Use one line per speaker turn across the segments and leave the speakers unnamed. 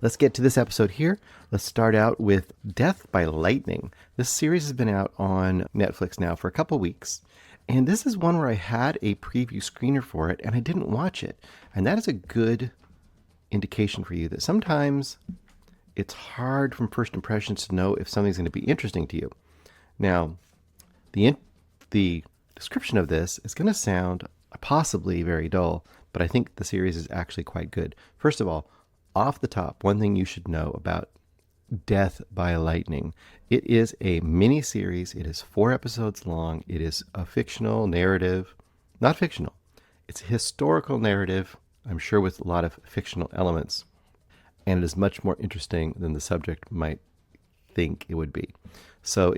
Let's get to this episode here. Let's start out with Death by Lightning. This series has been out on Netflix now for a couple weeks. And this is one where I had a preview screener for it and I didn't watch it. And that is a good indication for you that sometimes it's hard from first impressions to know if something's going to be interesting to you. Now, the description of this is going to sound possibly very dull, but I think the series is actually quite good. First of all, off the top, one thing you should know about Death by Lightning. It is a mini series. It is 4 episodes long. It is a fictional narrative. Not fictional. It's a historical narrative, I'm sure with a lot of fictional elements. And it is much more interesting than the subject might think it would be. So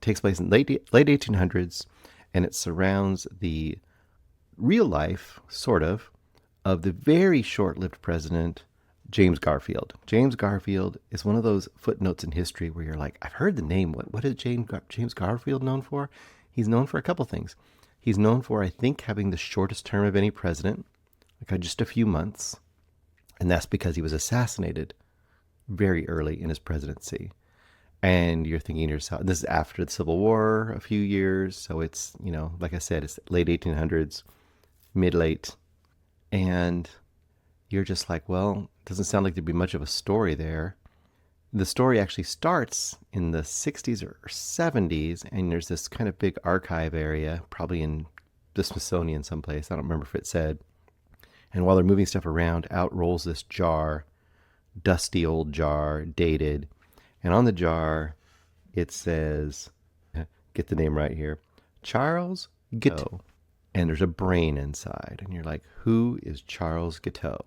takes place in late 1800s, and it surrounds the real life, sort of the very short-lived president, James Garfield. James Garfield is one of those footnotes in history where you're like, I've heard the name. What is James Garfield known for? He's known for a couple things. He's known for, I think, having the shortest term of any president, like just a few months. And that's because he was assassinated very early in his presidency. And you're thinking to yourself, this is after the Civil War, a few years. So it's, like I said, it's late 1800s, mid-late. And you're just like, well, it doesn't sound like there'd be much of a story there. The story actually starts in the 60s or 70s, and there's this kind of big archive area, probably in the Smithsonian someplace. I don't remember if it said. And while they're moving stuff around, out rolls this jar, dusty old jar, dated. And on the jar, it says, get the name right here, Charles Guiteau. And there's a brain inside. And you're like, who is Charles Guiteau?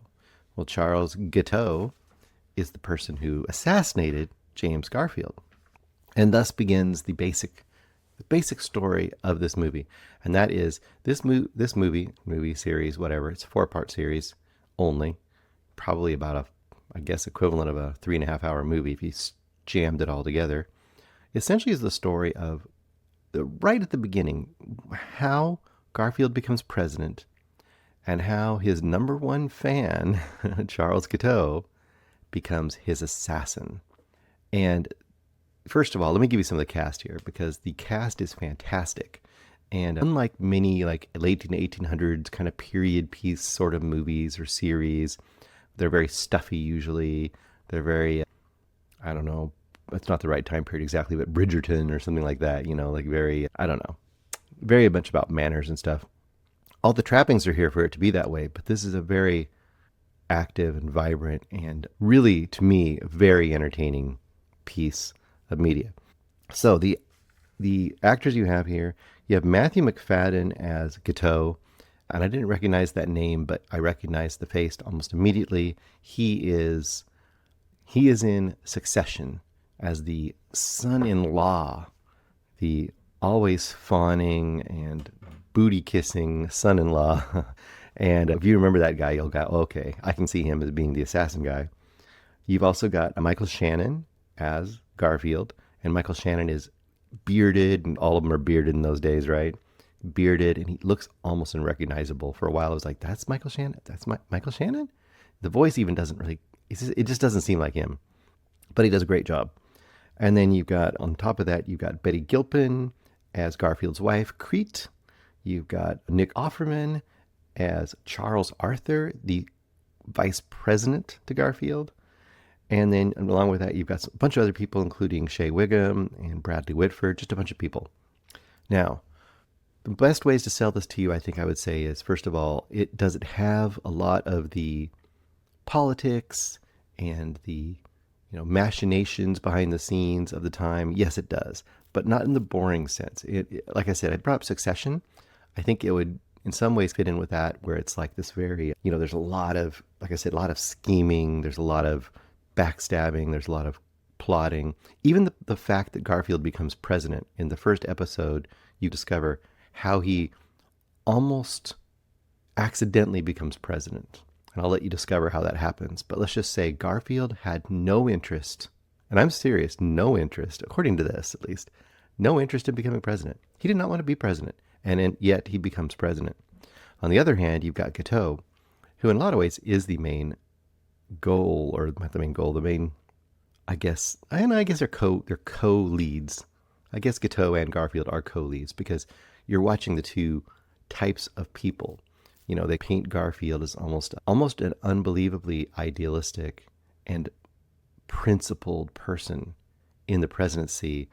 Well, Charles Guiteau is the person who assassinated James Garfield. And thus begins the basic story of this movie. And that is this movie series, whatever, it's a 4-part series only, probably about I guess equivalent of a 3.5-hour movie if you jammed it all together. Essentially is the story of right at the beginning, how Garfield becomes president and how his number one fan, Charles Guiteau, becomes his assassin. And first of all, let me give you some of the cast here, because the cast is fantastic. And unlike many late 1800s kind of period piece sort of movies or series, they're very stuffy usually. They're very, I don't know, it's not the right time period exactly, but Bridgerton or something like that, like very, I don't know, very much about manners and stuff. All the trappings are here for it to be that way, but this is a very active and vibrant and really, to me, a very entertaining piece of media. So the actors you have here, you have Matthew Macfadyen as Guiteau, and I didn't recognize that name, but I recognized the face almost immediately. He is in Succession as the son-in-law, the always fawning and booty-kissing son-in-law. And if you remember that guy, you'll go, okay, I can see him as being the assassin guy. You've also got Michael Shannon as Garfield, and Michael Shannon is bearded, and all of them are bearded in those days, right? Bearded, and he looks almost unrecognizable. For a while, I was like, that's Michael Shannon? That's Michael Shannon? The voice even doesn't really, it just doesn't seem like him. But he does a great job. And then you've got, on top of that, you've got Betty Gilpin as Garfield's wife, Crete. You've got Nick Offerman as Charles Arthur, the vice president to Garfield. And then along with that, you've got a bunch of other people, including Shea Whigham and Bradley Whitford, just a bunch of people. Now, the best ways to sell this to you, I think I would say, is, first of all, does it have a lot of the politics and the machinations behind the scenes of the time? Yes, it does, but not in the boring sense. Like I said, I brought up Succession. I think it would, in some ways, fit in with that, where it's like this very, there's a lot of, like I said, a lot of scheming. There's a lot of backstabbing. There's a lot of plotting. Even the fact that Garfield becomes president, in the first episode, you discover how he almost accidentally becomes president. And I'll let you discover how that happens. But let's just say Garfield had no interest, and I'm serious, no interest, according to this at least, no interest in becoming president. He did not want to be president, and yet he becomes president. On the other hand, you've got Guiteau, who in a lot of ways is the main goal, or not the main goal, the main, I guess, and I guess they're co-leads. I guess Guiteau and Garfield are co-leads because you're watching the two types of people. You know, they paint Garfield as almost an unbelievably idealistic and principled person in the presidency,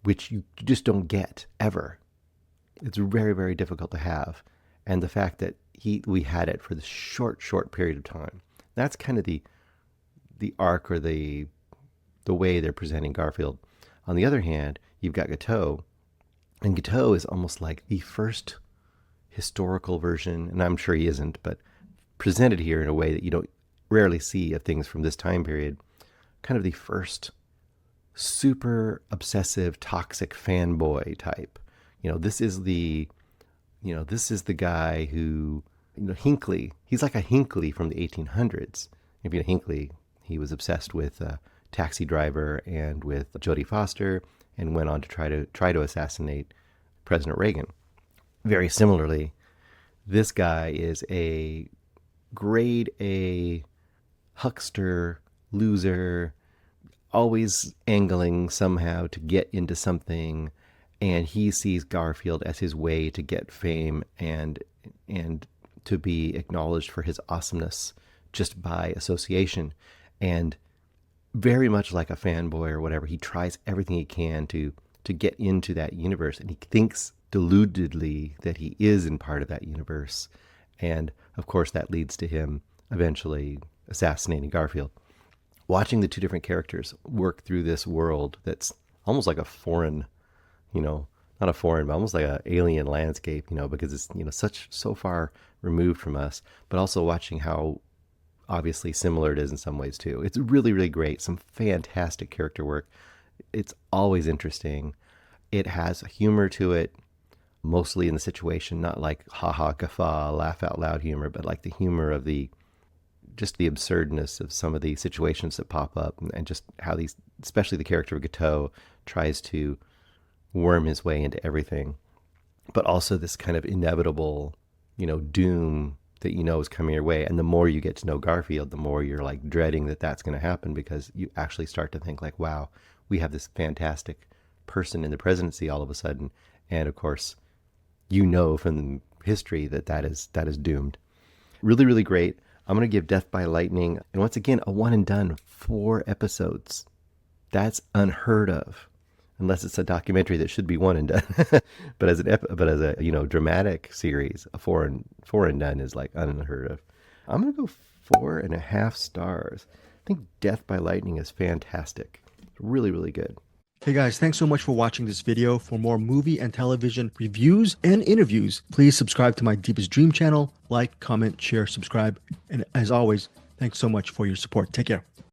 which you just don't get ever. It's very, very difficult to have. And the fact that we had it for this short period of time. That's kind of the arc, or the way they're presenting Garfield. On the other hand, you've got Guiteau, and Guiteau is almost like the first historical version, and I'm sure he isn't, but presented here in a way that you don't rarely see of things from this time period. Kind of the first super obsessive, toxic fanboy type. This is the guy who, Hinckley. He's like a Hinckley from the 1800s. If you know Hinckley, he was obsessed with Taxi Driver and with Jodie Foster, and went on to try to assassinate President Reagan. Very similarly, this guy is a grade A huckster, loser, always angling somehow to get into something, and he sees Garfield as his way to get fame and to be acknowledged for his awesomeness just by association. And very much like a fanboy or whatever, he tries everything he can to get into that universe, and he thinks deludedly that he is in part of that universe. And of course that leads to him eventually assassinating Garfield. Watching the two different characters work through this world that's almost like a foreign, not a foreign, but almost like an alien landscape, because it's, so far removed from us, but also watching how obviously similar it is in some ways too. It's really, really great. Some fantastic character work. It's always interesting. It has humor to it, mostly in the situation, not like ha-ha, guffaw, laugh out loud humor, but like the humor of just the absurdness of some of the situations that pop up, and just how especially the character of Guiteau, tries to worm his way into everything. But also this kind of inevitable, doom that is coming your way. And the more you get to know Garfield, the more you're like dreading that that's going to happen, because you actually start to think like, wow, we have this fantastic person in the presidency all of a sudden. And of course, from history that is doomed. Really, really great. I'm going to give Death by Lightning, and once again, a one and done, 4 episodes. That's unheard of, unless it's a documentary that should be one and done. but as a dramatic series, a four and done is like unheard of. I'm going to go 4.5 stars. I think Death by Lightning is fantastic. Really, really good.
Hey guys, thanks so much for watching this video. For more movie and television reviews and interviews, please subscribe to my Deepest Dream channel. Like, comment, share, subscribe. And as always, thanks so much for your support. Take care.